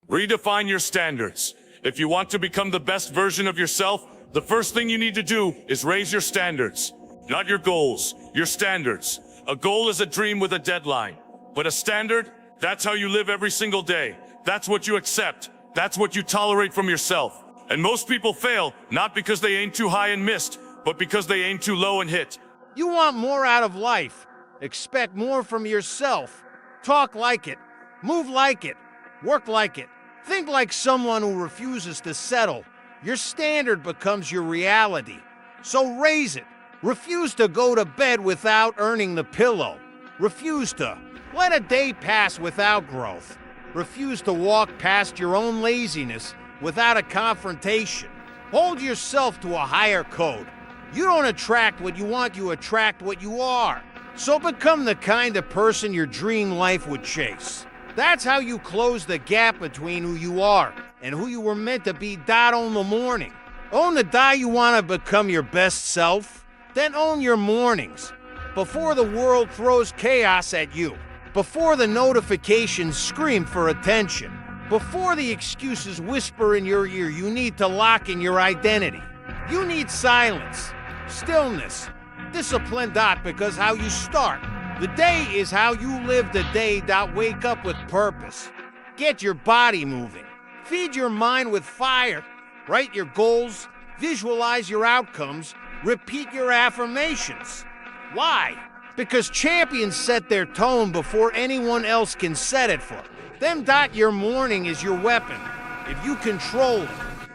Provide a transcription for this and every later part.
Redefine your standards. If you want to become the best version of yourself, the first thing you need to do is raise your standards. Not your goals, your standards. A goal is a dream with a deadline. But a standard, that's how you live every single day. That's what you accept. That's what you tolerate from yourself. And most people fail, not because they aim too high and missed, but because they aim too low and hit. You want more out of life. Expect more from yourself. Talk like it. Move like it. Work like it. Think like someone who refuses to settle. Your standard becomes your reality. So raise it. Refuse to go to bed without earning the pillow. Refuse to let a day pass without growth. Refuse to walk past your own laziness without a confrontation. Hold yourself to a higher code. You don't attract what you want, you attract what you are. So become the kind of person your dream life would chase. That's how you close the gap between who you are and who you were meant to be. Own the morning. Own the day you want to become your best self. Then own your mornings. Before the world throws chaos at you. Before the notifications scream for attention. Before the excuses whisper in your ear, you need to lock in your identity. You need silence, stillness, discipline. Because how you start the day is how you live the day. Wake up with purpose. Get your body moving. Feed your mind with fire. Write your goals. Visualize your outcomes. Repeat your affirmations. Why? Because champions set their tone before anyone else can set it for them. Your morning is your weapon. If you control it,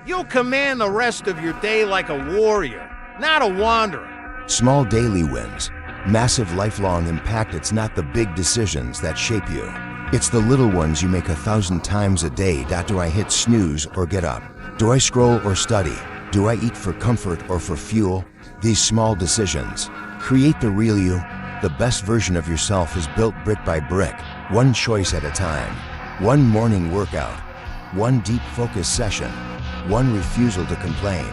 you'll command the rest of your day like a warrior, not a wanderer. Small daily wins, massive lifelong impact. It's not the big decisions that shape you. It's the little ones you make 1,000 times a day. Do I hit snooze or get up? Do I scroll or study? Do I eat for comfort or for fuel? These small decisions create the real you. The best version of yourself is built brick by brick, one choice at a time. One morning workout, one deep focus session, one refusal to complain,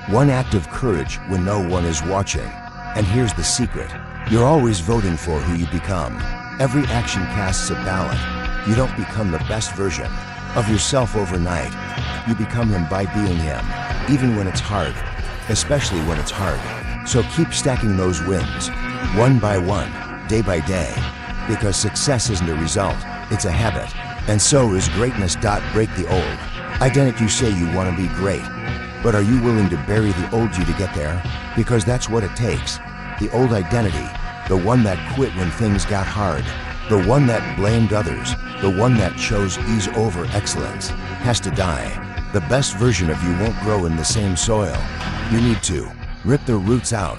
one act of courage when no one is watching. And here's the secret. You're always voting for who you become. Every action casts a ballot. You don't become the best version of yourself overnight. You become him by being him, even when it's hard, especially when it's hard. So keep stacking those wins, one by one, day by day, because success isn't a result, it's a habit. And so is greatness. Break the old identity. You say you want to be great, but are you willing to bury the old you to get there? Because that's what it takes. The old identity, the one that quit when things got hard, the one that blamed others, the one that chose ease over excellence, has to die. The best version of you won't grow in the same soil. You need to rip the roots out,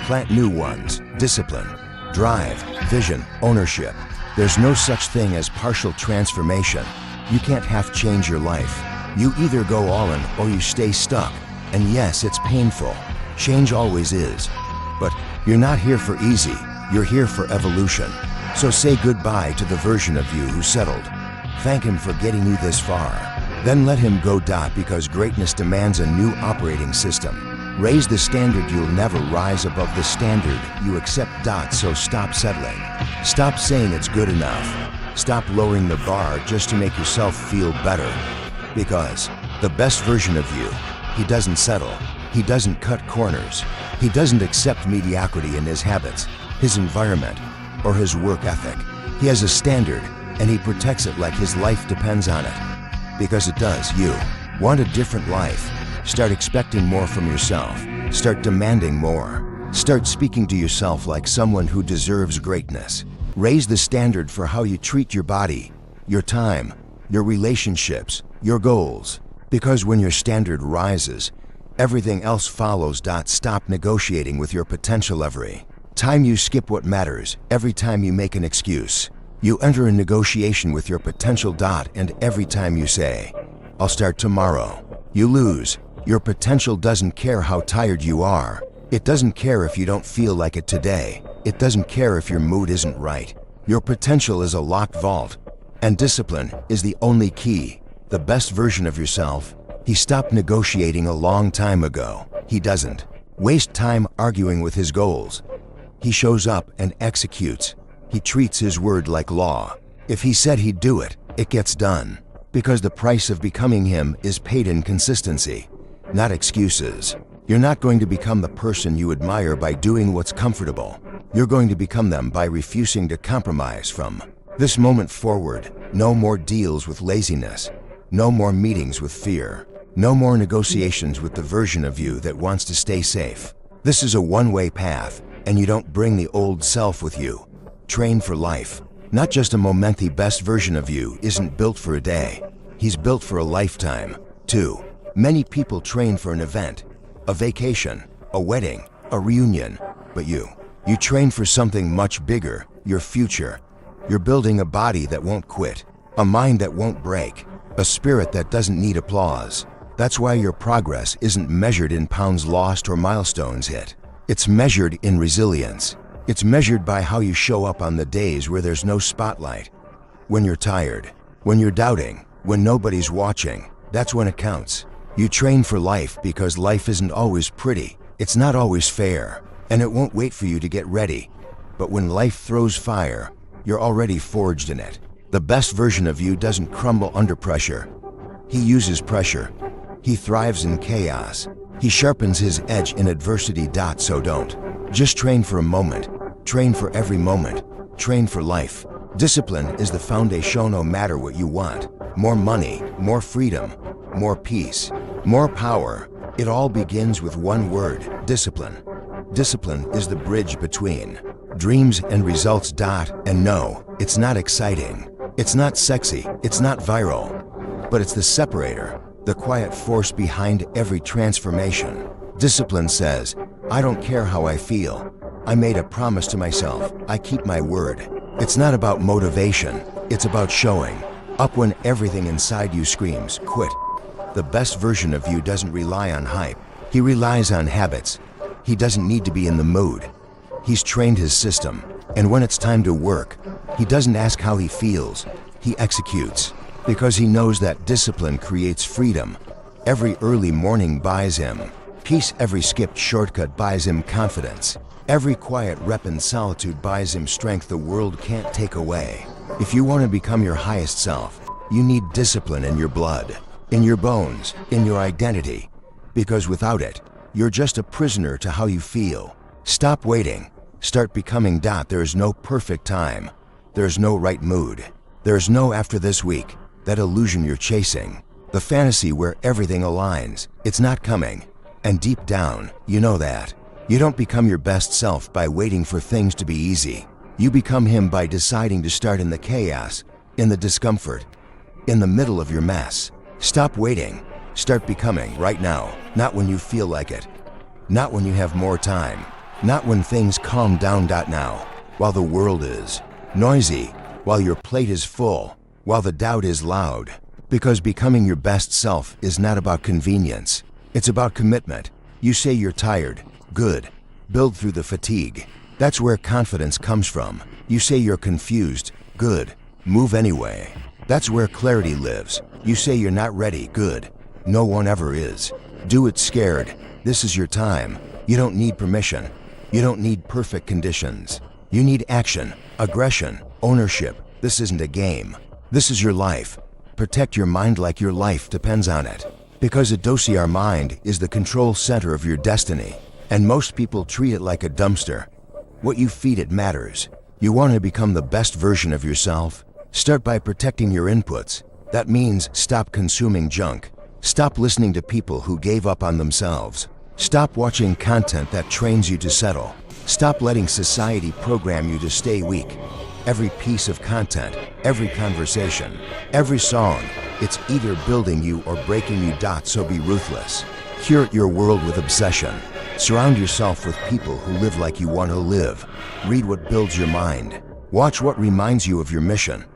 plant new ones. Discipline, drive, vision, ownership. There's no such thing as partial transformation. You can't half change your life. You either go all in or you stay stuck. And yes, it's painful. Change always is. But you're not here for easy. You're here for evolution. So say goodbye to the version of you who settled. Thank him for getting you this far. Then let him go. Because greatness demands a new operating system. Raise the standard. You'll never rise above the standard you accept. So stop settling. Stop saying it's good enough. Stop lowering the bar just to make yourself feel better. Because the best version of you, he doesn't settle. He doesn't cut corners. He doesn't accept mediocrity in his habits, his environment, or his work ethic. He has a standard, and he protects it like his life depends on it. Because it does. You want a different life. Start expecting more from yourself. Start demanding more. Start speaking to yourself like someone who deserves greatness. Raise the standard for how you treat your body, your time, your relationships, your goals. Because when your standard rises, everything else follows. Stop negotiating with your potential. Every time you skip what matters, every time you make an excuse, you enter a negotiation with your potential. And every time you say, I'll start tomorrow, you lose. Your potential doesn't care how tired you are. It doesn't care if you don't feel like it today. It doesn't care if your mood isn't right. Your potential is a locked vault, and discipline is the only key. The best version of yourself, he stopped negotiating a long time ago. He doesn't waste time arguing with his goals. He shows up and executes. He treats his word like law. If he said he'd do it, it gets done. Because the price of becoming him is paid in consistency, not excuses. You're not going to become the person you admire by doing what's comfortable. You're going to become them by refusing to compromise. From this moment forward, no more deals with laziness. No more meetings with fear. No more negotiations with the version of you that wants to stay safe. This is a one-way path, and you don't bring the old self with you. Train for life. Not just a moment. The best version of you isn't built for a day. He's built for a lifetime. 2. Many people train for an event, a vacation, a wedding, a reunion. But you train for something much bigger, your future. You're building a body that won't quit, a mind that won't break, a spirit that doesn't need applause. That's why your progress isn't measured in pounds lost or milestones hit. It's measured in resilience. It's measured by how you show up on the days where there's no spotlight. When you're tired, when you're doubting, when nobody's watching, that's when it counts. You train for life because life isn't always pretty. It's not always fair, and it won't wait for you to get ready. But when life throws fire, you're already forged in it. The best version of you doesn't crumble under pressure. He uses pressure. He thrives in chaos. He sharpens his edge in adversity. So don't just train for a moment. Train for every moment. Train for life. Discipline is the foundation. No matter what you want. More money, more freedom, more peace, more power. It all begins with one word: discipline. Discipline is the bridge between dreams and results. And no, it's not exciting. It's not sexy. It's not viral. But it's the separator, the quiet force behind every transformation. Discipline says, I don't care how I feel. I made a promise to myself. I keep my word. It's not about motivation. It's about showing up when everything inside you screams, quit. The best version of you doesn't rely on hype. He relies on habits. He doesn't need to be in the mood. He's trained his system. And when it's time to work, he doesn't ask how he feels. He executes. Because he knows that discipline creates freedom. Every early morning buys him peace. Every skipped shortcut buys him confidence. Every quiet rep in solitude buys him strength the world can't take away. If you want to become your highest self, you need discipline in your blood, in your bones, in your identity. Because without it, you're just a prisoner to how you feel. Stop waiting. Start becoming. There's no perfect time. There's no right mood. There's no after this week. That illusion you're chasing, the fantasy where everything aligns, it's not coming. And deep down, you know that. You don't become your best self by waiting for things to be easy. You become him by deciding to start in the chaos, in the discomfort, in the middle of your mess. Stop waiting. Start becoming right now. Not when you feel like it. Not when you have more time. Not when things calm down. Now, while the world is noisy, while your plate is full, while the doubt is loud. Because becoming your best self is not about convenience. It's about commitment. You say you're tired. Good. Build through the fatigue. That's where confidence comes from. You say you're confused. Good. Move anyway. That's where clarity lives. You say you're not ready. Good. No one ever is. Do it scared. This is your time. You don't need permission. You don't need perfect conditions. You need action, aggression, ownership. This isn't a game. This is your life. Protect your mind like your life depends on it. Because our mind is the control center of your destiny. And most people treat it like a dumpster. What you feed it matters. You want to become the best version of yourself? Start by protecting your inputs. That means stop consuming junk. Stop listening to people who gave up on themselves. Stop watching content that trains you to settle. Stop letting society program you to stay weak. Every piece of content, every conversation, every song, it's either building you or breaking you. So be ruthless. Curate your world with obsession. Surround yourself with people who live like you want to live. Read what builds your mind. Watch what reminds you of your mission.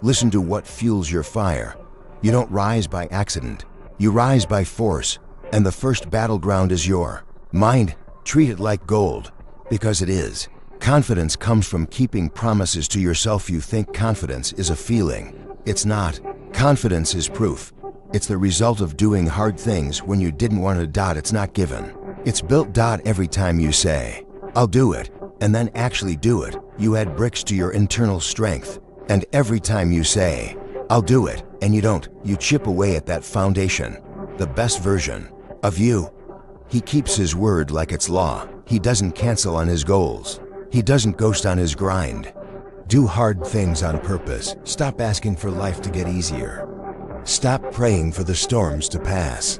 Listen to what fuels your fire. You don't rise by accident. You rise by force. And the first battleground is your mind. Treat it like gold, because it is. Confidence comes from keeping promises to yourself. You think confidence is a feeling. It's not. Confidence is proof. It's the result of doing hard things when you didn't want to. It's not given. It's built. Every time you say, I'll do it, and then actually do it, you add bricks to your internal strength. And every time you say, I'll do it, And you don't. You chip away at that foundation, the best version of you. He keeps his word like it's law. He doesn't cancel on his goals. He doesn't ghost on his grind. Do hard things on purpose. Stop asking for life to get easier. Stop praying for the storms to pass.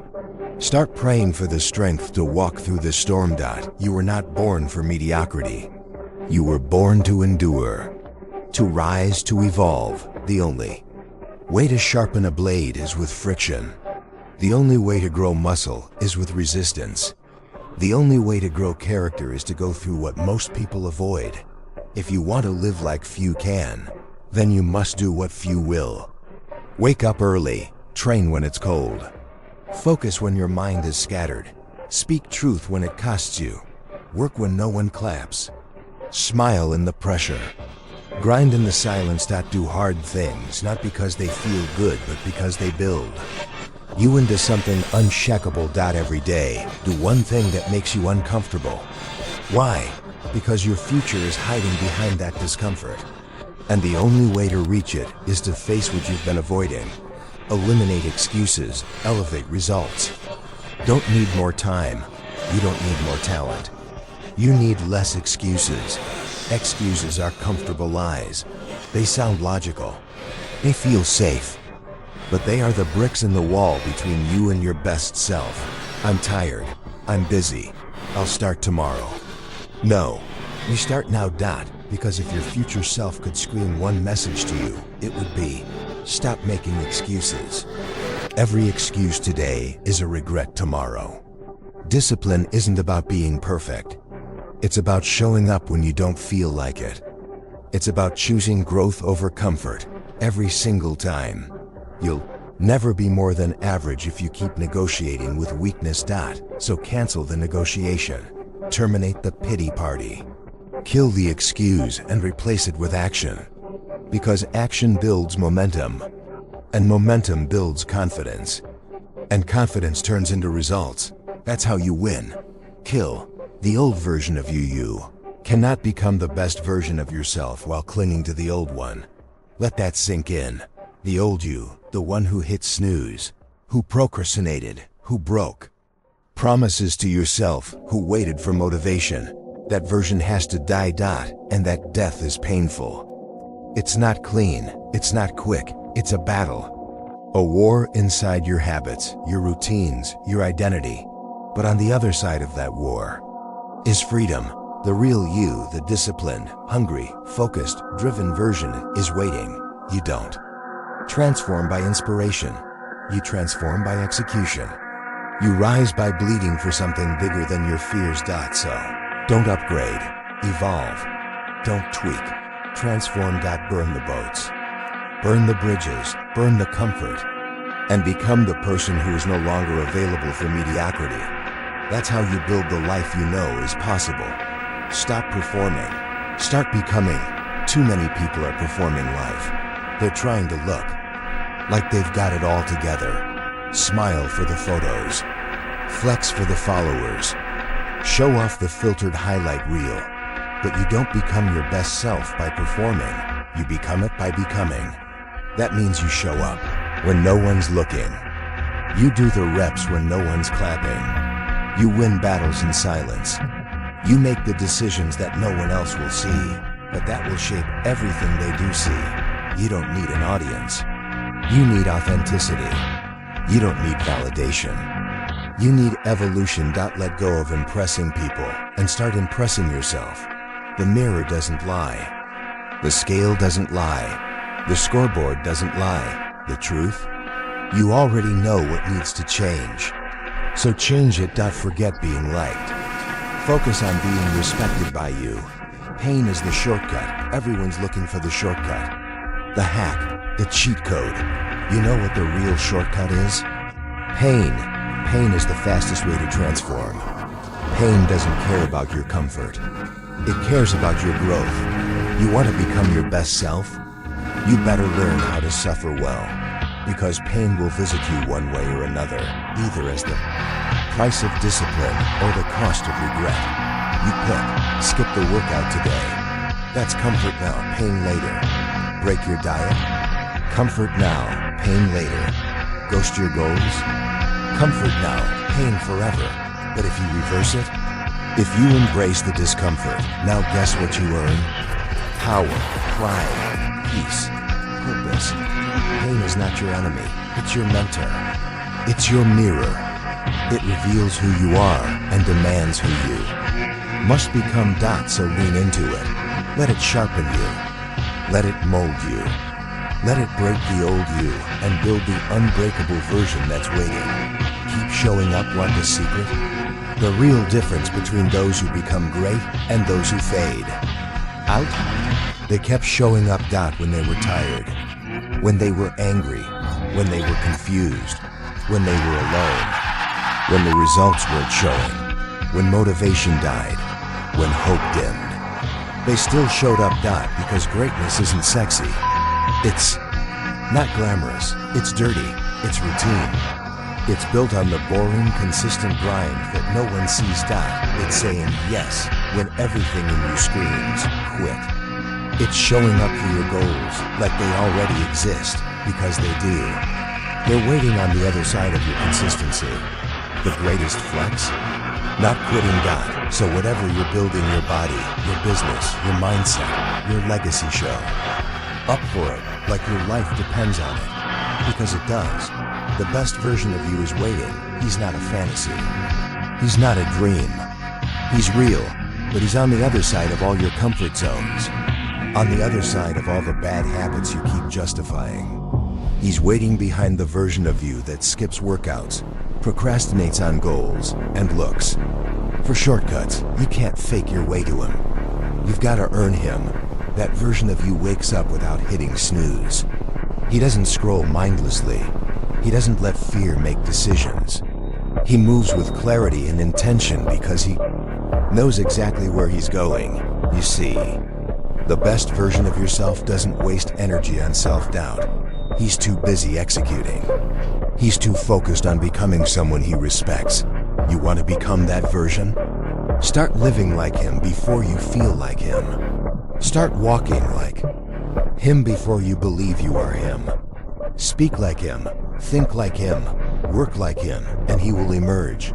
Start praying for the strength to walk through the storm. You were not born for mediocrity. You were born to endure, to rise, to evolve. The only way to sharpen a blade is with friction. The only way to grow muscle is with resistance. The only way to grow character is to go through what most people avoid. If you want to live like few can, then you must do what few will. Wake up early, train when it's cold. Focus when your mind is scattered. Speak truth when it costs you. Work when no one claps. Smile in the pressure. Grind in the silence. Do hard things, not because they feel good, but because they build you into something unshackable. Every day, do one thing that makes you uncomfortable. Why? Because your future is hiding behind that discomfort. And the only way to reach it is to face what you've been avoiding. Eliminate excuses, elevate results. Don't need more time. You don't need more talent. You need less excuses. Excuses are comfortable lies. They sound logical. They feel safe. But they are the bricks in the wall between you and your best self. I'm tired. I'm busy. I'll start tomorrow. No, you start now. Because if your future self could scream one message to you, it would be, stop making excuses. Every excuse today is a regret tomorrow. Discipline isn't about being perfect. It's about showing up when you don't feel like it. It's about choosing growth over comfort every single time. You'll never be more than average if you keep negotiating with weakness. So cancel the negotiation. Terminate the pity party. Kill the excuse and replace it with action. Because action builds momentum. And momentum builds confidence. And confidence turns into results. That's how you win. Kill the old version of you. You cannot become the best version of yourself while clinging to the old one. Let that sink in. The old you, the one who hit snooze, who procrastinated, who broke promises to yourself, who waited for motivation. That version has to die. And that death is painful. It's not clean, it's not quick, it's a battle. A war inside your habits, your routines, your identity. But on the other side of that war is freedom. The real you, the disciplined, hungry, focused, driven version is waiting. You don't transform by inspiration. You transform by execution. You rise by bleeding for something bigger than your fears. So don't upgrade, evolve, don't tweak, transform. Burn the boats, burn the bridges, burn the comfort, and become the person who is no longer available for mediocrity. That's how you build the life you know is possible. Stop performing, start becoming. Too many people are performing life. They're trying to look like they've got it all together. Smile for the photos, flex for the followers, show off the filtered highlight reel. But you don't become your best self by performing. You become it by becoming. That means you show up when no one's looking. You do the reps when no one's clapping. You win battles in silence. You make the decisions that no one else will see, but that will shape everything they do see. You don't need an audience. You need authenticity. You don't need validation. You need evolution. Let go of impressing people and start impressing yourself. The mirror doesn't lie. The scale doesn't lie. The scoreboard doesn't lie. The truth? You already know what needs to change. So change it. Forget being liked. Focus on being respected by you. Pain is the shortcut. Everyone's looking for the shortcut. The hack, the cheat code. You know what the real shortcut is? Pain. Pain is the fastest way to transform. Pain doesn't care about your comfort. It cares about your growth. You want to become your best self? You better learn how to suffer well. Because pain will visit you one way or another, either as the price of discipline or the cost of regret. You pick. Skip the workout today. That's comfort now, pain later. Break your diet. Comfort now, pain later. Ghost your goals? Comfort now, pain forever. But if you reverse it, if you embrace the discomfort, now guess what you earn? Power, pride, peace, purpose. Pain is not your enemy, it's your mentor. It's your mirror. It reveals who you are and demands who you must become. So lean into it. Let it sharpen you. Let it mold you. Let it break the old you and build the unbreakable version that's waiting. Keep showing up like a secret. The real difference between those who become great and those who fade out. They kept showing up. When they were tired, when they were angry, when they were confused, when they were alone, when the results weren't showing, when motivation died, when hope dimmed. They still showed up. Because greatness isn't sexy. It's not glamorous. It's dirty. It's routine. It's built on the boring, consistent grind that no one sees. It's saying yes when everything in you screams, quit. It's showing up for your goals like they already exist, because they do. They're waiting on the other side of your consistency. The greatest flex? Not quitting. So whatever you're building, your body, your business, your mindset, your legacy, show up for it like your life depends on it. Because it does. The best version of you is waiting. He's not a fantasy. He's not a dream. He's real, but he's on the other side of all your comfort zones. On the other side of all the bad habits you keep justifying. He's waiting behind the version of you that skips workouts, procrastinates on goals, and looks for shortcuts. You can't fake your way to him. You've got to earn him. That version of you wakes up without hitting snooze. He doesn't scroll mindlessly. He doesn't let fear make decisions. He moves with clarity and intention because he knows exactly where he's going. You see, the best version of yourself doesn't waste energy on self-doubt. He's too busy executing. He's too focused on becoming someone he respects. You want to become that version? Start living like him before you feel like him. Start walking like him before you believe you are him. Speak like him, think like him, work like him, and he will emerge.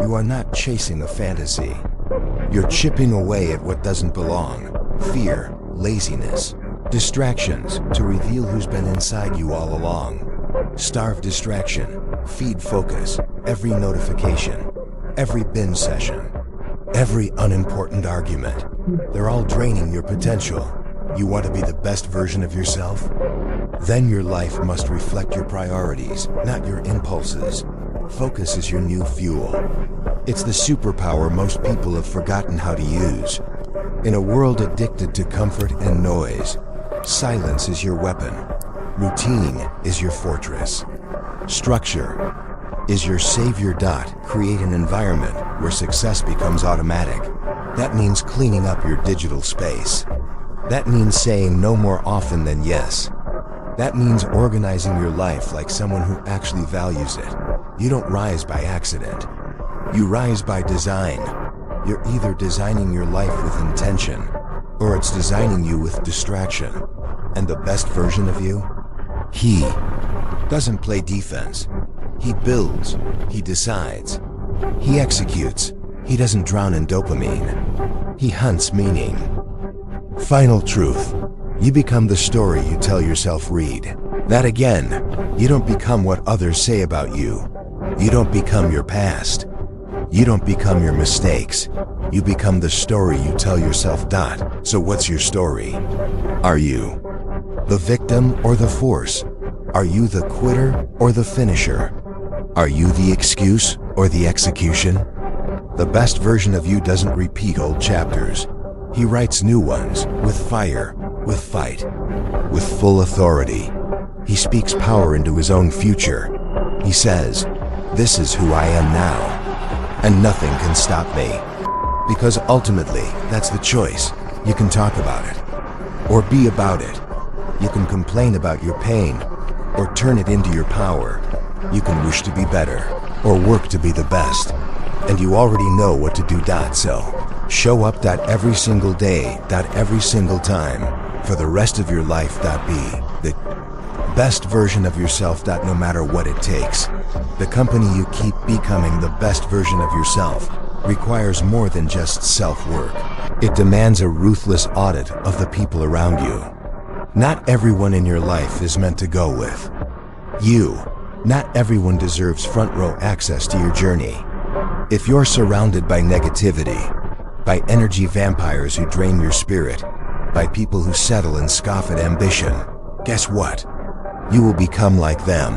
You are not chasing a fantasy. You're chipping away at what doesn't belong. Fear, laziness, distractions to reveal who's been inside you all along. Starve distraction, feed focus, every notification, every binge session, every unimportant argument. They're all draining your potential. You want to be the best version of yourself? Then your life must reflect your priorities, not your impulses. Focus is your new fuel. It's the superpower most people have forgotten how to use. In a world addicted to comfort and noise, silence is your weapon. Routine is your fortress. Structure is your savior. Create an environment where success becomes automatic. That means cleaning up your digital space. That means saying no more often than yes. That means organizing your life like someone who actually values it. You don't rise by accident. You rise by design. You're either designing your life with intention, or it's designing you with distraction. And the best version of you? He doesn't play defense. He builds. He decides. He executes. He doesn't drown in dopamine. He hunts meaning. Final truth. You become the story you tell yourself. Read that again. You don't become what others say about you. You don't become your past. You don't become your mistakes. You become the story you tell yourself. So what's your story? Are you the victim or the force? Are you the quitter or the finisher? Are you the excuse or the execution? The best version of you doesn't repeat old chapters. He writes new ones, with fire, with fight, with full authority. He speaks power into his own future. He says, "This is who I am now, and nothing can stop me." Because ultimately, that's the choice. You can talk about it, or be about it. You can complain about your pain, or turn it into your power. You can wish to be better, or work to be the best. And you already know what to do. So show up. Every single day. Every single time. For the rest of your life. Be the best version of yourself. No matter what it takes. The company you keep becoming the best version of yourself requires more than just self-work. It demands a ruthless audit of the people around you. Not everyone in your life is meant to go with you. Not everyone deserves front row access to your journey. If you're surrounded by negativity, by energy vampires who drain your spirit, by people who settle and scoff at ambition, guess what? You will become like them.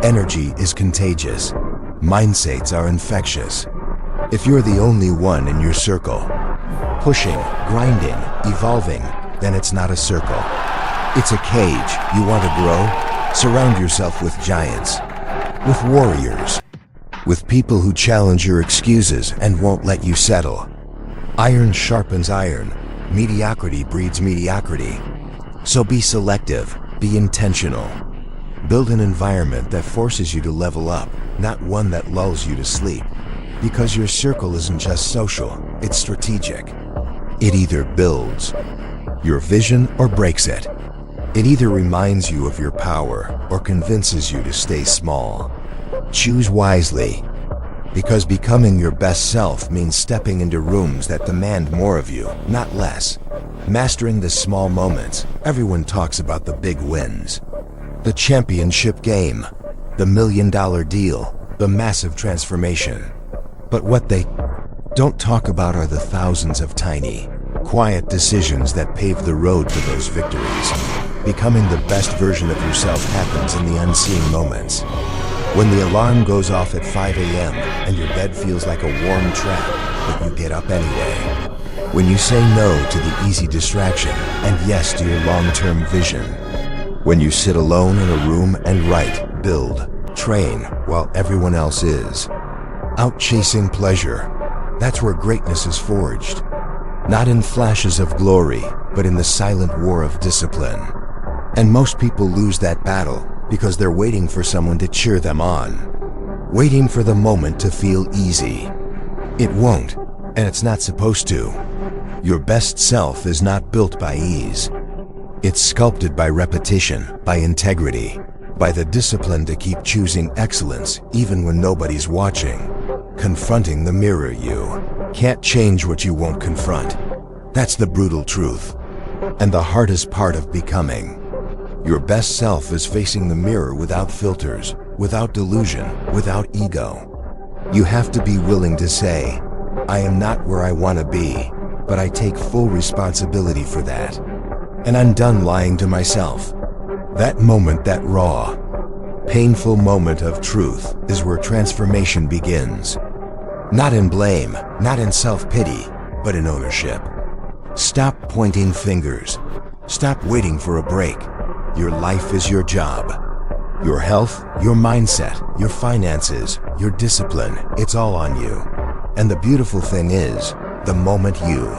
Energy is contagious. Mindsets are infectious. If you're the only one in your circle, pushing, grinding, evolving, then it's not a circle. It's a cage. You want to grow? Surround yourself with giants, with warriors, with people who challenge your excuses and won't let you settle. Iron sharpens iron. Mediocrity breeds mediocrity. So be selective, be intentional. Build an environment that forces you to level up, not one that lulls you to sleep. Because your circle isn't just social, it's strategic. It either builds your vision or breaks it. It either reminds you of your power or convinces you to stay small. Choose wisely, because becoming your best self means stepping into rooms that demand more of you, not less. Mastering the small moments. Everyone talks about the big wins. The championship game, the $1 million deal, the massive transformation. But what they don't talk about are the thousands of tiny, quiet decisions that pave the road to those victories. Becoming the best version of yourself happens in the unseen moments. When the alarm goes off at 5 a.m. and your bed feels like a warm trap, but you get up anyway. When you say no to the easy distraction and yes to your long-term vision. When you sit alone in a room and write, build, train while everyone else is out chasing pleasure. That's where greatness is forged. Not in flashes of glory, but in the silent war of discipline. And most people lose that battle because they're waiting for someone to cheer them on. Waiting for the moment to feel easy. It won't, and it's not supposed to. Your best self is not built by ease. It's sculpted by repetition, by integrity, by the discipline to keep choosing excellence even when nobody's watching. Confronting the mirror. You can't change what you won't confront. That's the brutal truth. And the hardest part of becoming your best self is facing the mirror without filters, without delusion, without ego. You have to be willing to say, I am not where I want to be, but I take full responsibility for that. And I'm done lying to myself. That moment, that raw, painful moment of truth is where transformation begins. Not in blame, not in self-pity, but in ownership. Stop pointing fingers. Stop waiting for a break. Your life is your job. Your health, your mindset, your finances, your discipline, it's all on you. And the beautiful thing is, the moment you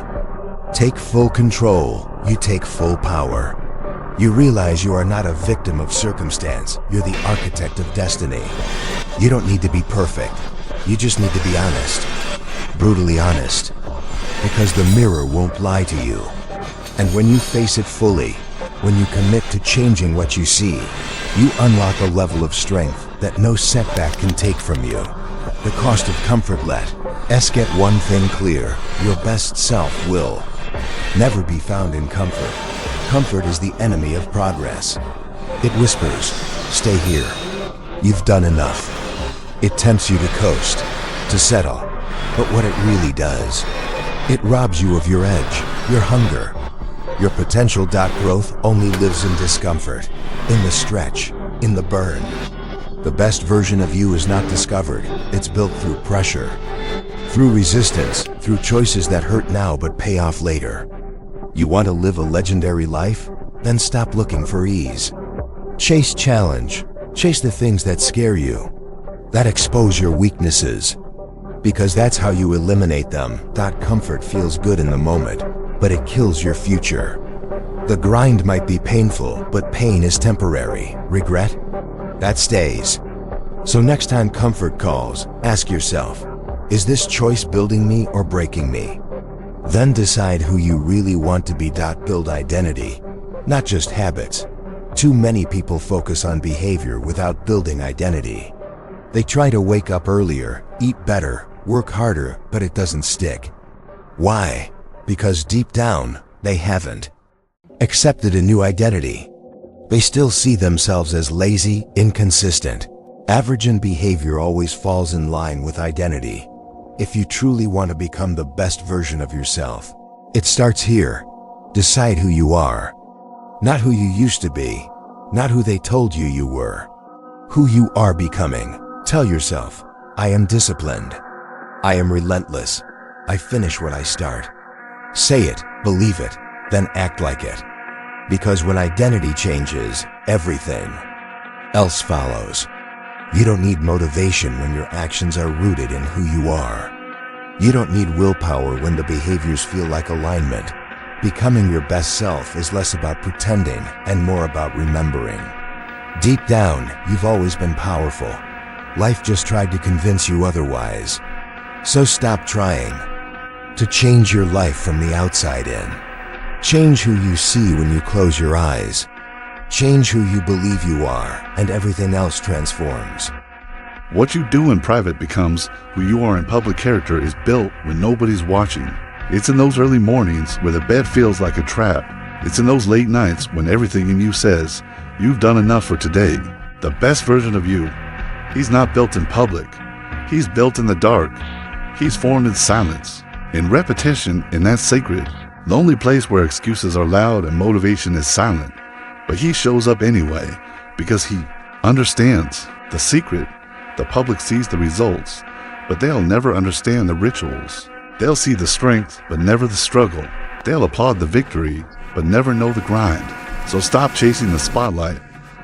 take full control, you take full power. You realize you are not a victim of circumstance, you're the architect of destiny. You don't need to be perfect, you just need to be honest. Brutally honest. Because the mirror won't lie to you. And when you face it fully, when you commit to changing what you see, you unlock a level of strength that no setback can take from you. The cost of comfort. Let us get one thing clear, your best self will never be found in comfort. Comfort is the enemy of progress. It whispers, stay here. You've done enough. It tempts you to coast, to settle. But what it really does, it robs you of your edge, your hunger. Your potential. Growth only lives in discomfort, in the stretch, in the burn. The best version of you is not discovered, it's built through pressure, through resistance, through choices that hurt now but pay off later. You want to live a legendary life? Then stop looking for ease. Chase challenge. Chase the things that scare you, that expose your weaknesses, because that's how you eliminate them. Comfort feels good in the moment, but it kills your future. The grind might be painful, but pain is temporary. Regret? That stays. So next time comfort calls, ask yourself, is this choice building me or breaking me? Then decide who you really want to be. Build identity, not just habits. Too many people focus on behavior without building identity. They try to wake up earlier, eat better, work harder, but it doesn't stick. Why? Because deep down, they haven't accepted a new identity. They still see themselves as lazy, inconsistent. Average in behavior always falls in line with identity. If you truly want to become the best version of yourself, it starts here. Decide who you are. Not who you used to be, not who they told you you were. Who you are becoming. Tell yourself, I am disciplined. I am relentless. I finish what I start. Say it, believe it, then act like it. Because when identity changes, everything else follows. You don't need motivation when your actions are rooted in who you are. You don't need willpower when the behaviors feel like alignment. Becoming your best self is less about pretending and more about remembering. Deep down, you've always been powerful. Life just tried to convince you otherwise. So stop trying to change your life from the outside in. Change who you see when you close your eyes. Change who you believe you are, and everything else transforms. What you do in private becomes who you are in public. Character is built when nobody's watching. It's in those early mornings where the bed feels like a trap. It's in those late nights when everything in you says, you've done enough for today. The best version of you, he's not built in public. He's built in the dark. He's formed in silence, in repetition, and that's sacred. The only place where excuses are loud and motivation is silent. But he shows up anyway, because he understands the secret. The public sees the results, but they'll never understand the rituals. They'll see the strength, but never the struggle. They'll applaud the victory, but never know the grind. So stop chasing the spotlight.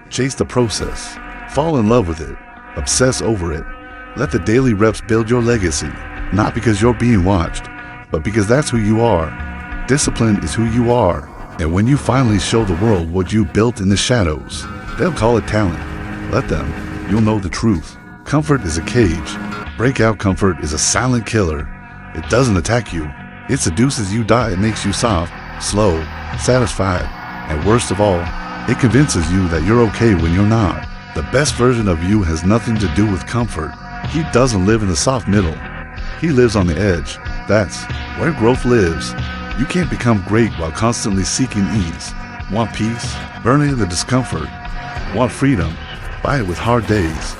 Chase the process. Fall in love with it. Obsess over it. Let the daily reps build your legacy. Not because you're being watched, but because that's who you are. Discipline is who you are. And when you finally show the world what you built in the shadows, they'll call it talent. Let them. You'll know the truth. Comfort is a cage. Breakout comfort is a silent killer. It doesn't attack you. It seduces you. It makes you soft, slow, satisfied, and worst of all, it convinces you that you're okay when you're not. The best version of you has nothing to do with comfort. He doesn't live in the soft middle. He lives on the edge. That's where growth lives. You can't become great while constantly seeking ease. Want peace? Burn into the discomfort. Want freedom? Buy it with hard days.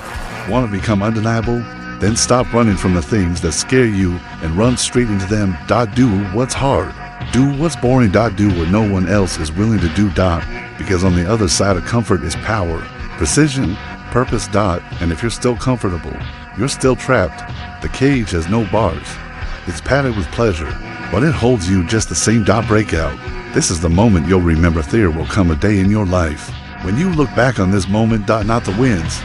Want to become undeniable? Then stop running from the things that scare you and run straight into them. Do what's hard. Do what's boring. Do what no one else is willing to do. Because on the other side of comfort is power, precision, purpose. And if you're still comfortable, you're still trapped. The cage has no bars. It's padded with pleasure, but it holds you just the same. Breakout. This is the moment you'll remember. There will come a day in your life when you look back on this moment. Not the wins,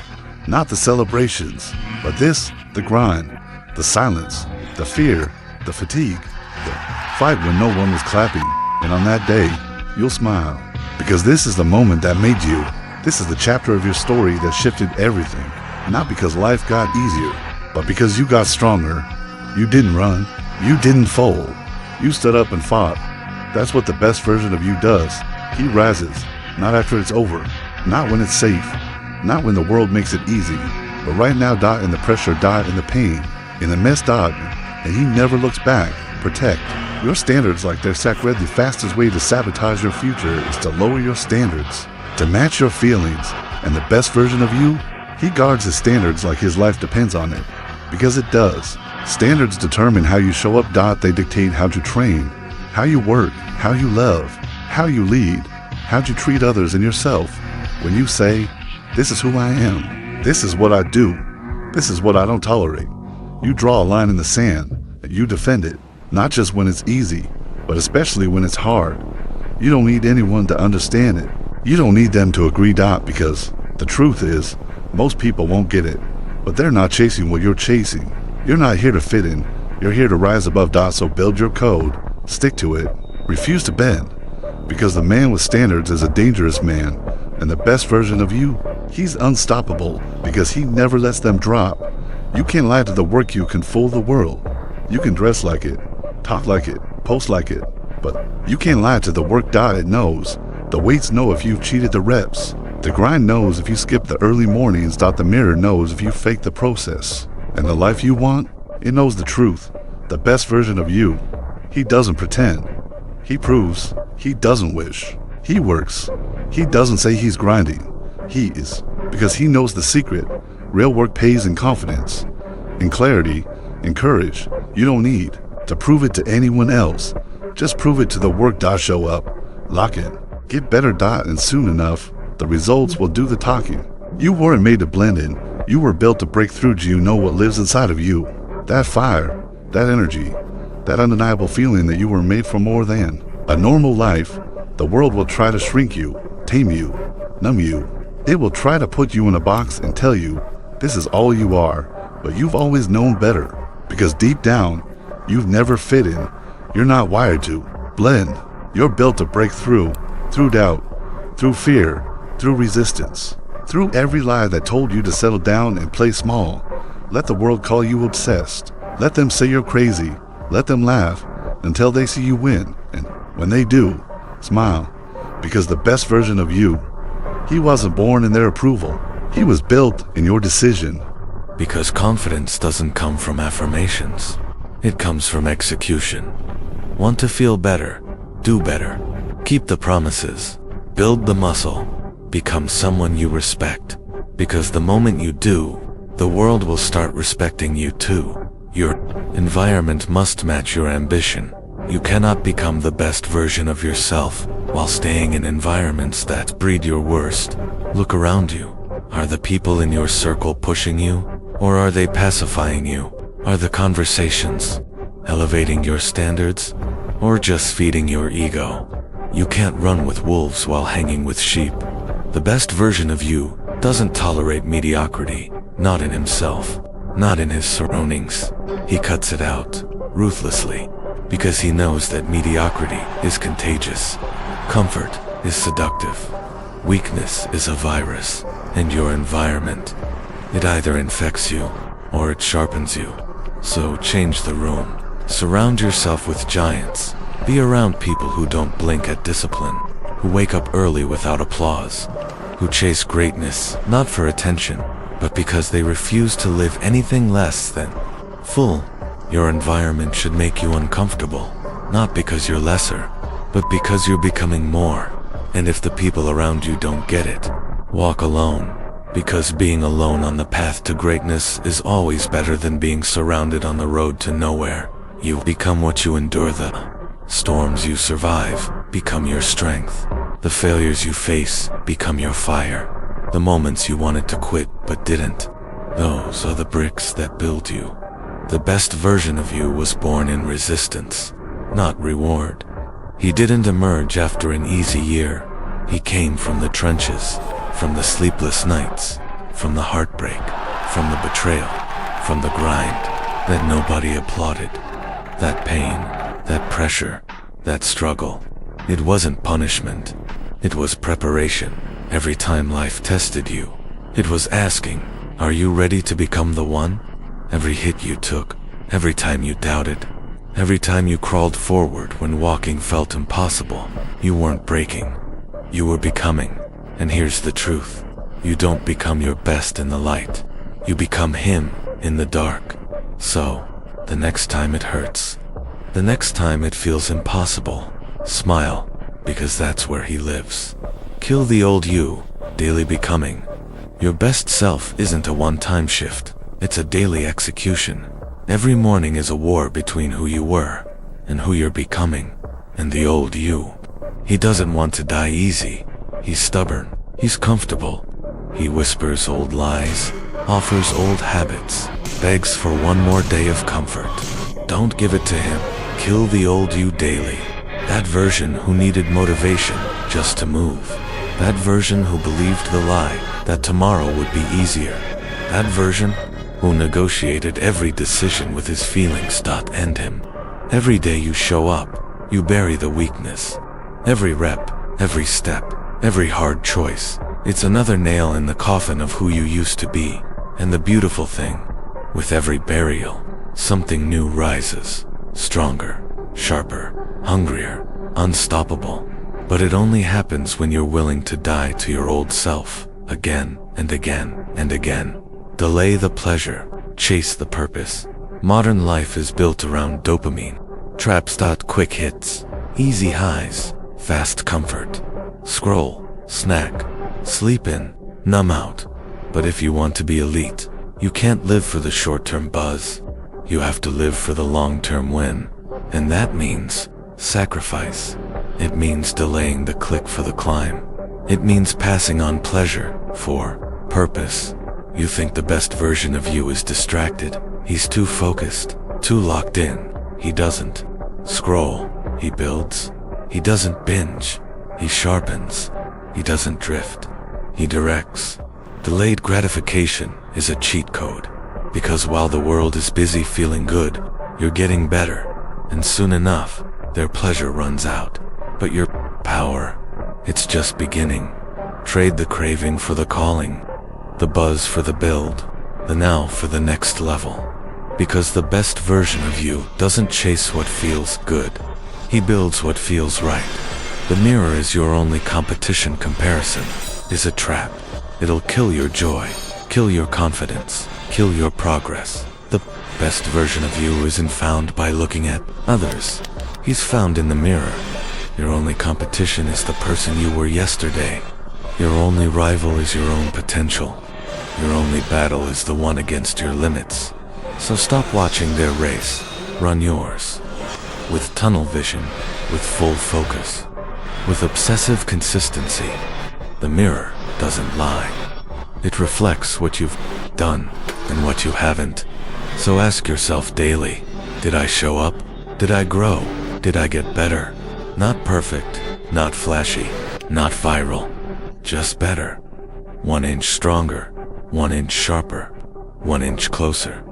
not the celebrations, but this, the grind, the silence, the fear, the fatigue, the fight when no one was clapping. And on that day, you'll smile. Because this is the moment that made you. This is the chapter of your story that shifted everything. Not because life got easier, but because you got stronger. You didn't run. You didn't fold. You stood up and fought. That's what the best version of you does. He rises, not after it's over, not when it's safe, not when the world makes it easy, but right now. In the pressure. In the pain, in the mess. And he never looks back. Protect your standards like they're sacred. The fastest way to sabotage your future is to lower your standards, to match your feelings. And the best version of you, he guards his standards like his life depends on it. Because it does. Standards determine how you show up. They dictate how to train, how you work, how you love, how you lead, how you treat others and yourself. When you say, this is who I am, this is what I do, this is what I don't tolerate, you draw a line in the sand and you defend it. Not just when it's easy, but especially when it's hard. You don't need anyone to understand it. You don't need them to agree. Because the truth is, most people won't get it. But they're not chasing what you're chasing. You're not here to fit in. You're here to rise above. So build your code. Stick to it. Refuse to bend. Because the man with standards is a dangerous man. And the best version of you, he's unstoppable because he never lets them drop. You can't lie to the work. You can fool the world. You can dress like it, talk like it, post like it, but you can't lie to the work. It knows The weights know if you've cheated the reps. The grind knows if you skip the early mornings. The mirror knows if you fake the process. And the life you want, it knows the truth. The best version of you. He doesn't pretend. He proves. He doesn't wish. He works. He doesn't say he's grinding. He is. Because he knows the secret. Real work pays in confidence, in clarity, in courage. You don't need to prove it to anyone else. Just prove it to the work. Show up. Lock in. Get better. And soon enough, the results will do the talking. You weren't made to blend in. You were built to break through. Do you know what lives inside of you? That fire, that energy, that undeniable feeling that you were made for more than a normal life. The world will try to shrink you, tame you, numb you. It will try to put you in a box and tell you this is all you are, but you've always known better. Because deep down, you've never fit in. You're not wired to blend. You're built to break through doubt, through fear, through resistance, through every lie that told you to settle down and play small. Let the world call you obsessed. Let them say you're crazy. Let them laugh until they see you win. And when they do, smile. Because the best version of you, he wasn't born in their approval. He was built in your decision. Because confidence doesn't come from affirmations. It comes from execution. Want to feel better? Do better. Keep the promises. Build the muscle. Become someone you respect. Because the moment you do, the world will start respecting you too. Your environment must match your ambition. You cannot become the best version of yourself while staying in environments that breed your worst. Look around you. Are the people in your circle pushing you? Or are they pacifying you? Are the conversations elevating your standards? Or just feeding your ego? You can't run with wolves while hanging with sheep. The best version of you doesn't tolerate mediocrity, not in himself, not in his surroundings. He cuts it out, ruthlessly, because he knows that mediocrity is contagious. Comfort is seductive. Weakness is a virus, and your environment, it either infects you, or it sharpens you. So change the room. Surround yourself with giants. Be around people who don't blink at discipline, who wake up early without applause, who chase greatness, not for attention, but because they refuse to live anything less than full. Your environment should make you uncomfortable, not because you're lesser, but because you're becoming more. And if the people around you don't get it, walk alone, because being alone on the path to greatness is always better than being surrounded on the road to nowhere. You become what you endure. The storms you survive become your strength. The failures you face become your fire. The moments you wanted to quit but didn't, those are the bricks that build you. The best version of you was born in resistance, not reward. He didn't emerge after an easy year. He came from the trenches, from the sleepless nights, from the heartbreak, from the betrayal, from the grind that nobody applauded. That pain, that pressure, that struggle. It wasn't punishment. It was preparation. Every time life tested you, it was asking, are you ready to become the one? Every hit you took, every time you doubted, every time you crawled forward when walking felt impossible, you weren't breaking. You were becoming. And here's the truth. You don't become your best in the light. You become him in the dark. So, the next time it hurts, the next time it feels impossible, smile, because that's where he lives. Kill the old you, daily becoming. Your best self isn't a one-time shift. It's a daily execution. Every morning is a war between who you were and who you're becoming. And the old you, he doesn't want to die easy. He's stubborn. He's comfortable. He whispers old lies, offers old habits, begs for one more day of comfort. Don't give it to him. Kill the old you daily. That version who needed motivation just to move. That version who believed the lie that tomorrow would be easier. That version who negotiated every decision with his feelings. End him. Every day you show up, you bury the weakness. Every rep, every step, every hard choice, it's another nail in the coffin of who you used to be. And the beautiful thing, with every burial, something new rises. Stronger, sharper, hungrier, unstoppable. But it only happens when you're willing to die to your old self, again and again and again. Delay the pleasure, chase the purpose. Modern life is built around dopamine, traps. Quick hits, easy highs, fast comfort. Scroll, snack, sleep in, numb out. But if you want to be elite, you can't live for the short-term buzz. You have to live for the long-term win. And that means sacrifice. It means delaying the click for the climb. It means passing on pleasure for purpose. You think the best version of you is distracted. He's too focused, too locked in. He doesn't scroll, he builds. He doesn't binge, he sharpens. He doesn't drift, he directs. Delayed gratification is a cheat code, because while the world is busy feeling good, you're getting better, and soon enough, their pleasure runs out. But your power, it's just beginning. Trade the craving for the calling, the buzz for the build, the now for the next level. Because the best version of you doesn't chase what feels good. He builds what feels right. The mirror is your only competition. Comparison is a trap. It'll kill your joy, kill your confidence, kill your progress. The best version of you isn't found by looking at others. He's found in the mirror. Your only competition is the person you were yesterday. Your only rival is your own potential. Your only battle is the one against your limits. So stop watching their race, run yours. With tunnel vision, with full focus, with obsessive consistency. The mirror doesn't lie. It reflects what you've done and what you haven't. So ask yourself daily, did I show up? Did I grow? Did I get better? Not perfect, not flashy, not viral, just better. 1 inch stronger, 1 inch sharper, 1 inch closer.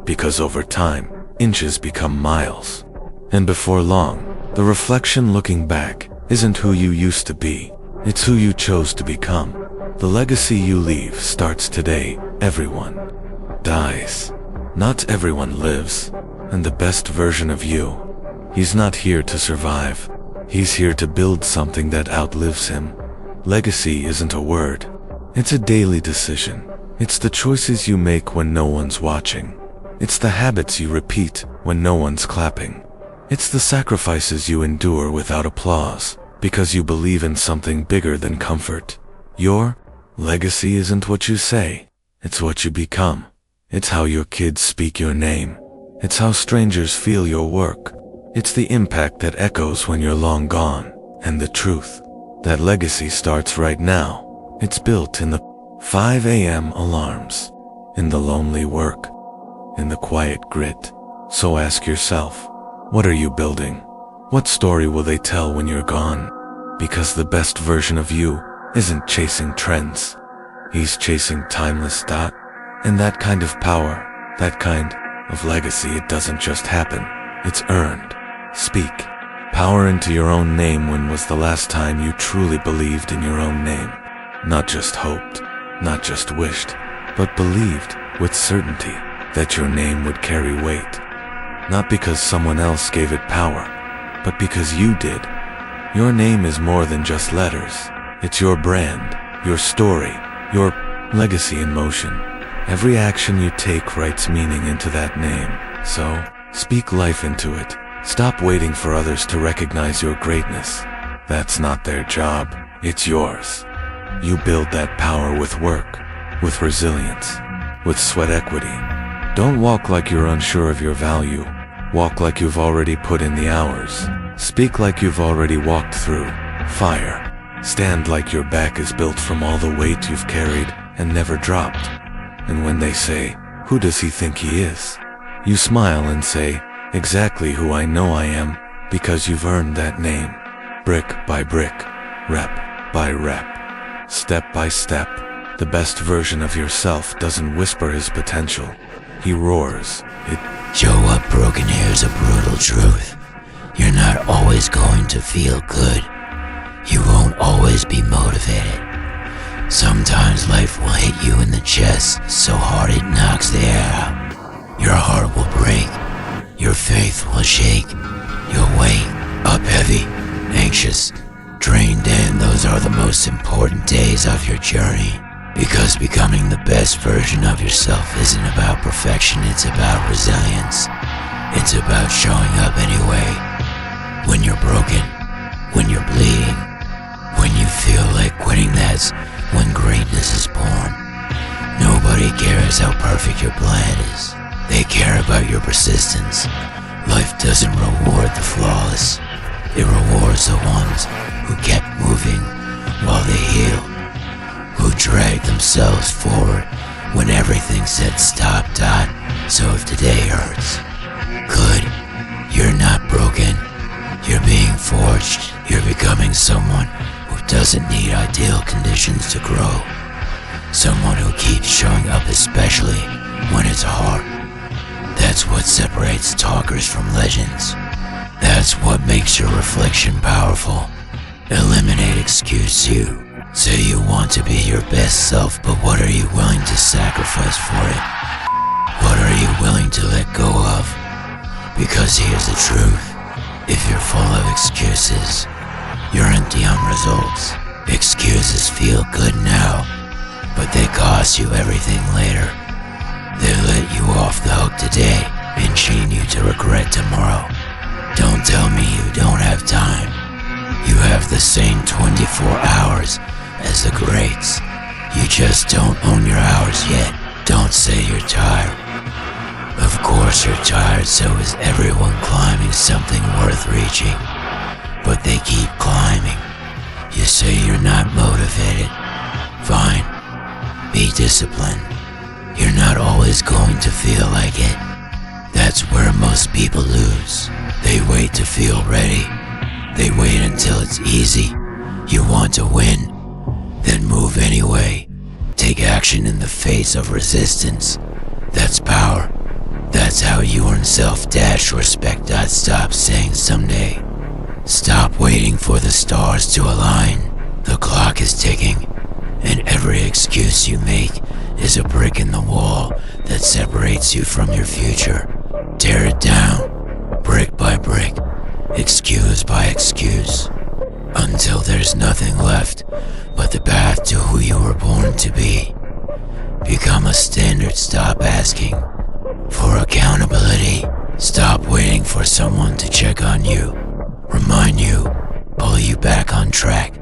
Because over time, inches become miles. And before long, the reflection looking back isn't who you used to be, it's who you chose to become. The legacy you leave starts today. Everyone dies. Not everyone lives. And the best version of you, he's not here to survive. He's here to build something that outlives him. Legacy isn't a word. It's a daily decision. It's the choices you make when no one's watching. It's the habits you repeat when no one's clapping. It's the sacrifices you endure without applause, because you believe in something bigger than comfort. Your legacy isn't what you say, it's what you become. It's how your kids speak your name. It's how strangers feel your work. It's the impact that echoes when you're long gone. And the truth, that legacy starts right now. It's built in the 5 a.m. alarms, in the lonely work, in the quiet grit. So ask yourself, what are you building? What story will they tell when you're gone? Because the best version of you isn't chasing trends. He's chasing timeless dot. And that kind of power, that kind of legacy, it doesn't just happen. It's earned. Speak power into your own name. When was the last time you truly believed in your own name? Not just hoped, not just wished, but believed with certainty that your name would carry weight. Not because someone else gave it power, but because you did. Your name is more than just letters. It's your brand, your story, your legacy in motion. Every action you take writes meaning into that name. So, speak life into it. Stop waiting for others to recognize your greatness. That's not their job, it's yours. You build that power with work, with resilience, with sweat equity. Don't walk like you're unsure of your value. Walk like you've already put in the hours. Speak like you've already walked through fire. Stand like your back is built from all the weight you've carried and never dropped. And when they say, "Who does he think he is?" you smile and say, "Exactly who I know I am," because you've earned that name. Brick by brick, rep by rep, step by step. The best version of yourself doesn't whisper his potential. He roars. Joe up, broken here's a brutal truth. You're not always going to feel good. You won't always be motivated. Sometimes life will hit you in the chest so hard it knocks the air out. Your heart will break. Your faith will shake. You'll wake up heavy, anxious, drained in, those are the most important days of your journey. Because becoming the best version of yourself isn't about perfection, it's about resilience. It's about showing up anyway. When you're broken, when you're bleeding, when you feel like quitting, that's when greatness is born. Nobody cares how perfect your plan is. They care about your persistence. Life doesn't reward the flawless. It rewards the ones who kept moving while they healed, who dragged themselves forward when everything said stop. So if today hurts, good, you're not broken. You're being forged. You're becoming someone who doesn't need ideal conditions to grow. Someone who keeps showing up, especially when it's hard. That's what separates talkers from legends. That's what makes your reflection powerful. Eliminate excuse you. Say you want to be your best self, but what are you willing to sacrifice for it? What are you willing to let go of? Because here's the truth. If you're full of excuses, you're empty on results. Excuses feel good now, but they cost you everything later. They let you off the hook today and chain you to regret tomorrow. Don't tell me you don't have time. You have the same 24 hours as the greats. You just don't own your hours yet. Don't say you're tired. Of course you're tired, so is everyone climbing something worth reaching. But they keep climbing. You say you're not motivated. Fine. Be disciplined. You're not always going to feel like it. That's where most people lose. They wait to feel ready. They wait until it's easy. You want to win. Then move anyway. Take action in the face of resistance. That's power. That's how you earn self-respect. Stop saying someday. Stop waiting for the stars to align. The clock is ticking, and every excuse you make is a brick in the wall that separates you from your future. Tear it down, brick by brick, excuse by excuse, until there's nothing left but the path to who you were born to be. Become a standard. Stop asking for accountability. Stop waiting for someone to check on you, remind you, pull you back on track.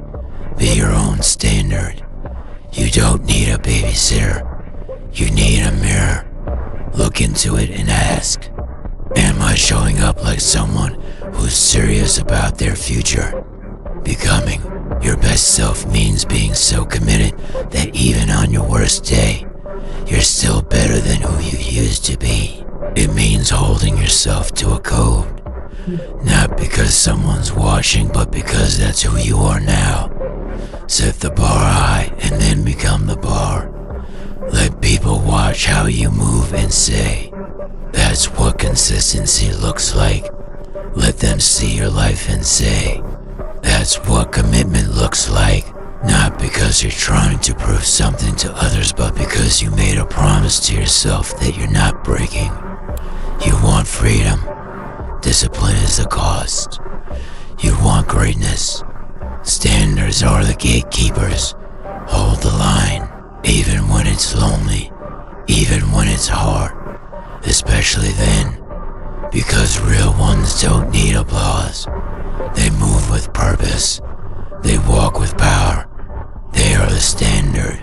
Be your own standard. You don't need a babysitter. You need a mirror. Look into it and ask, am I showing up like someone who's serious about their future? Becoming your best self means being so committed that even on your worst day, you're still better than who you used to be. It means holding yourself to a code, not because someone's watching, but because that's who you are now. Set the bar high and then become the bar. Let people watch how you move and say, that's what consistency looks like. Let them see your life and say, that's what commitment looks like. Not because you're trying to prove something to others, but because you made a promise to yourself that you're not breaking. You want freedom. Discipline is the cost. You want greatness. Standards are the gatekeepers. Hold the line, even when it's lonely, even when it's hard, especially then, because real ones don't need applause. They move with purpose. They walk with power. They are the standard.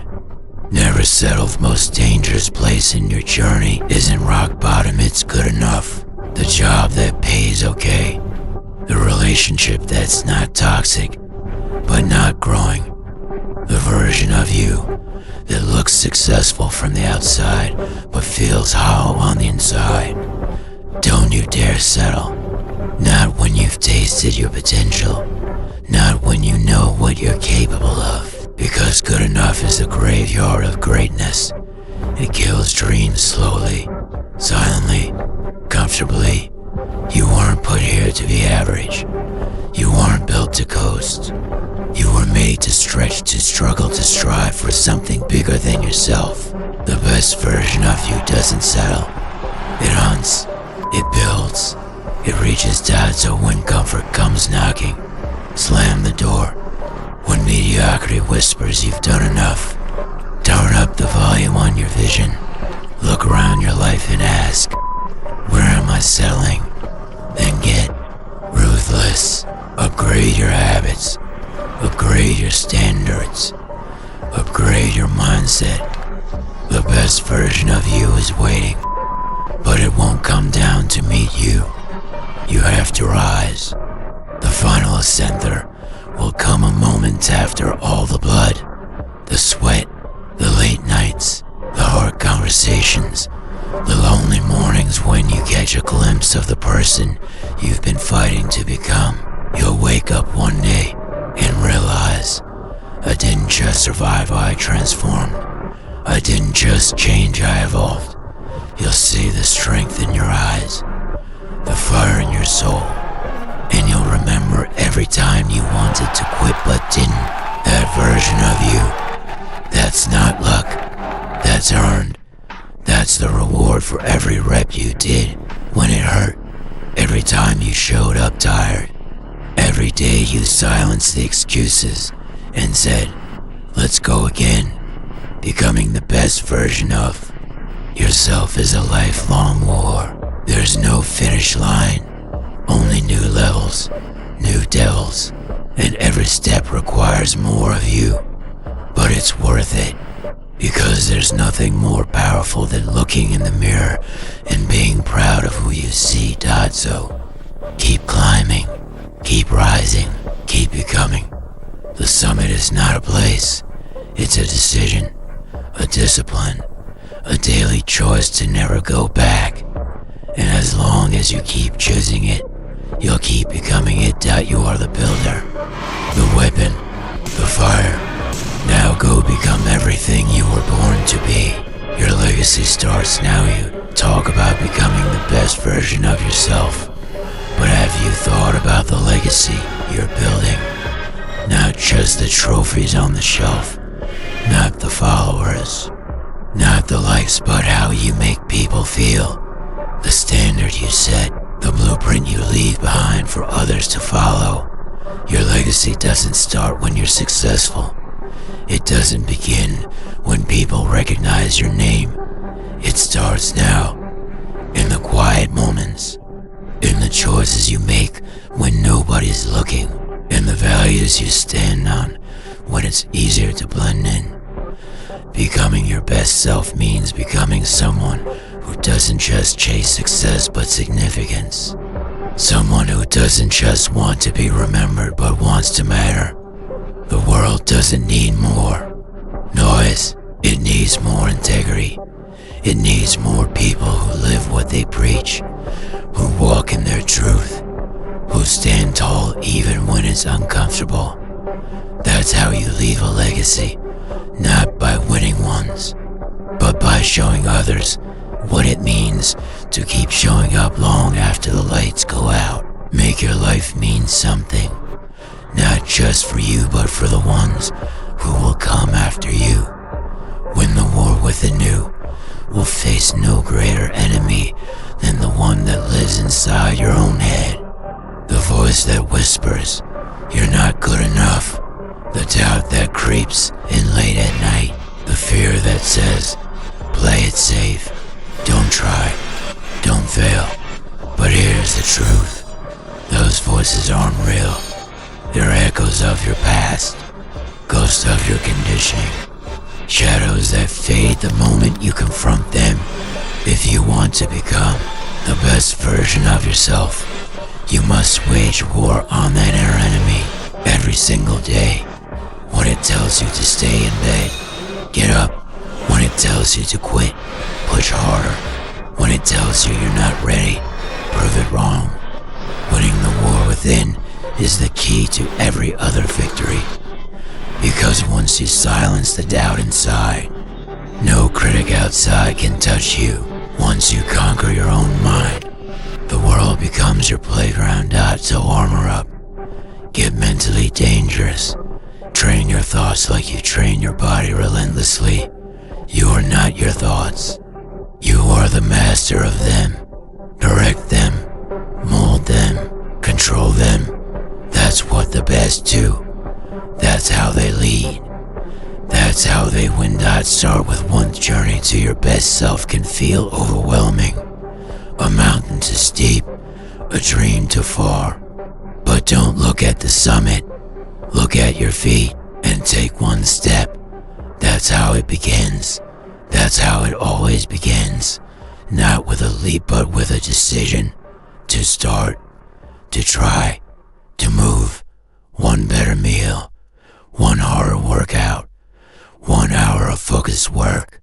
Never settle. The most dangerous place in your journey isn't rock bottom, it's good enough. The job that pays okay. The relationship that's not toxic, but not growing. The version of you that looks successful from the outside, but feels hollow on the inside. Don't you dare settle. Not when you've tasted your potential. Not when you know what you're capable of. Because good enough is the graveyard of greatness. It kills dreams slowly, silently, comfortably. You weren't put here to be average. You weren't built to coast. You were made to stretch, to struggle, to strive for something bigger than yourself. The best version of you doesn't settle. It hunts. It builds. It reaches down, so when comfort comes knocking, Slam the door. When mediocrity whispers you've done enough, turn up the volume on your vision. Look around your life and ask, where am I settling? Then get ruthless. Upgrade your habits. Upgrade your standards. Upgrade your mindset. The best version of you is waiting, but it won't come down to meet you. You have to rise. The final ascenter will come a moment after all the blood, the sweat, the late nights, the hard conversations, the lonely mornings when you catch a glimpse of the person you've been fighting to become. You'll wake up one day and realize, I didn't just survive, I transformed. I didn't just change, I evolved. You'll see the strength in your eyes, the fire in your soul, and you'll remember every time you wanted to quit but didn't. That version of you, that's not luck, that's earned. That's the reward for every rep you did when it hurt, every time you showed up tired, every day you silenced the excuses and said, let's go again. Becoming the best version of yourself is a lifelong war. There's no finish line, only new levels, new devils, and every step requires more of you. But it's worth it, because there's nothing more powerful than looking in the mirror and being proud of who you see. So keep climbing, keep rising, keep becoming. The summit is not a place, it's a decision, a discipline, a daily choice to never go back. And as long as you keep choosing it, you'll keep becoming it. You are the builder, the weapon, the fire. Now go become everything you were born to be. Your legacy starts now. You talk about becoming the best version of yourself. But have you thought about the legacy you're building? Not just the trophies on the shelf, not the followers, not the likes, but how you make people feel. The standard you set, the blueprint you leave behind for others to follow. Your legacy doesn't start when you're successful. It doesn't begin when people recognize your name. It starts now, in the quiet moments, in the choices you make when nobody's looking, in the values you stand on when it's easier to blend in. Becoming your best self means becoming someone who doesn't just chase success but significance. Someone who doesn't just want to be remembered but wants to matter. The world doesn't need more noise, it needs more integrity. It needs more people who live what they preach, who walk in their truth, who stand tall even when it's uncomfortable. That's how you leave a legacy, not by winning ones, but by showing others what it means to keep showing up long after the lights go out. Make your life mean something, not just for you but for the ones who will come after you. Win the war within you will face no greater enemy than the one that lives inside your own head. The voice that whispers, you're not good enough. The doubt that creeps in late at night. The fear that says, play it safe. Don't try. Don't fail. But here's the truth. Those voices aren't real. They're echoes of your past. Ghosts of your conditioning. Shadows that fade the moment you confront them. If you want to become the best version of yourself, you must wage war on that inner enemy every single day. When it tells you to stay in bed, get up. When it tells you to quit, push harder. When it tells you you're not ready, prove it wrong. Winning the war within is the key to every other victory. Because once you silence the doubt inside, no critic outside can touch you. Once you conquer your own mind, the world becomes your playground. So armor up. Get mentally dangerous. Train your thoughts like you train your body relentlessly. You are not your thoughts. You are the master of them. Direct them, mold them, control them. That's what the best best too. That's how they lead. That's how they win. Start with one journey to your best self can feel overwhelming. A mountain too steep, a dream too far. But don't look at the summit. Look at your feet and take one step. That's how it begins. That's how it always begins. Not with a leap, but with a decision. To start, to try, to move. One better meal, one harder workout, 1 hour of focused work,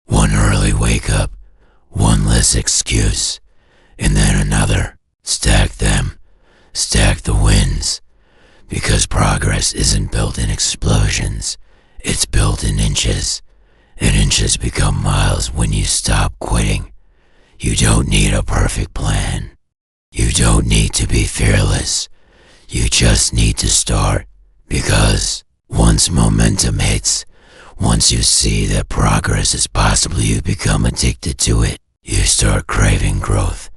one early wake up, one less excuse, and then another. Stack them, stack the wins, because progress isn't built in explosions, it's built in inches, and inches become miles when you stop quitting. You don't need a perfect plan. You don't need to be fearless. You just need to start, because once momentum hits, once you see that progress is possible, you become addicted to it. You start craving growth.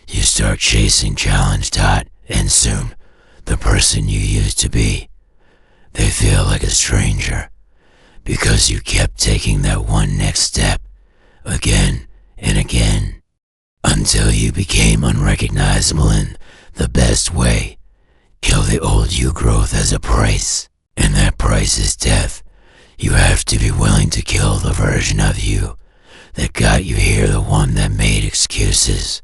You start chasing challenge. And soon, the person you used to be, they feel like a stranger, because you kept taking that one next step again and again, until you became unrecognizable in the best way. Kill the old you. Growth has a price, and that price is death. You have to be willing to kill the version of you that got you here, the one that made excuses,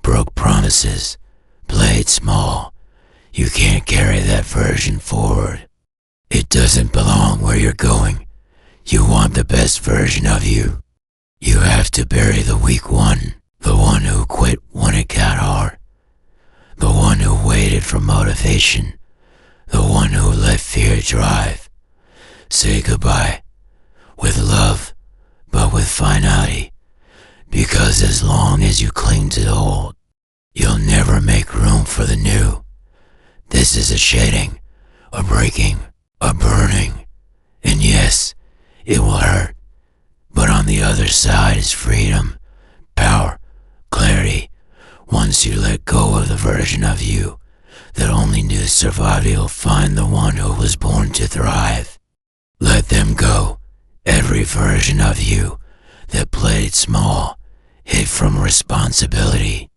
broke promises, played small. You can't carry that version forward. It doesn't belong where you're going. You want the best version of you. You have to bury the weak one, the one who quit when it got hard, the one who waited for motivation, the one who let fear drive. Say goodbye, with love, but with finality, because as long as you cling to the old, you'll never make room for the new. This is a shedding, a breaking, a burning, and yes, it will hurt, but on the other side is freedom, power, clarity. Once you let go of the version of you that only knew survival, you'll find the one who was born to thrive. Let them go. Every version of you that played small, hid from responsibility,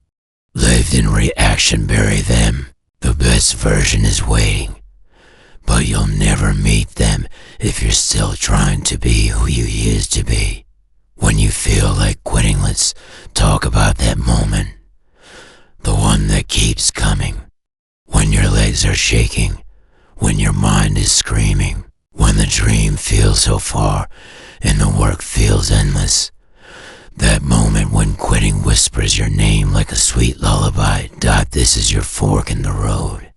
lived in reaction, bury them. The best version is waiting, but you'll never meet them if you're still trying to be who you used to be. When you feel like quitting, let's talk about that moment. The one that keeps coming. When your legs are shaking, when your mind is screaming, when the dream feels so far and the work feels endless. That moment when quitting whispers your name like a sweet lullaby. This is your fork in the road.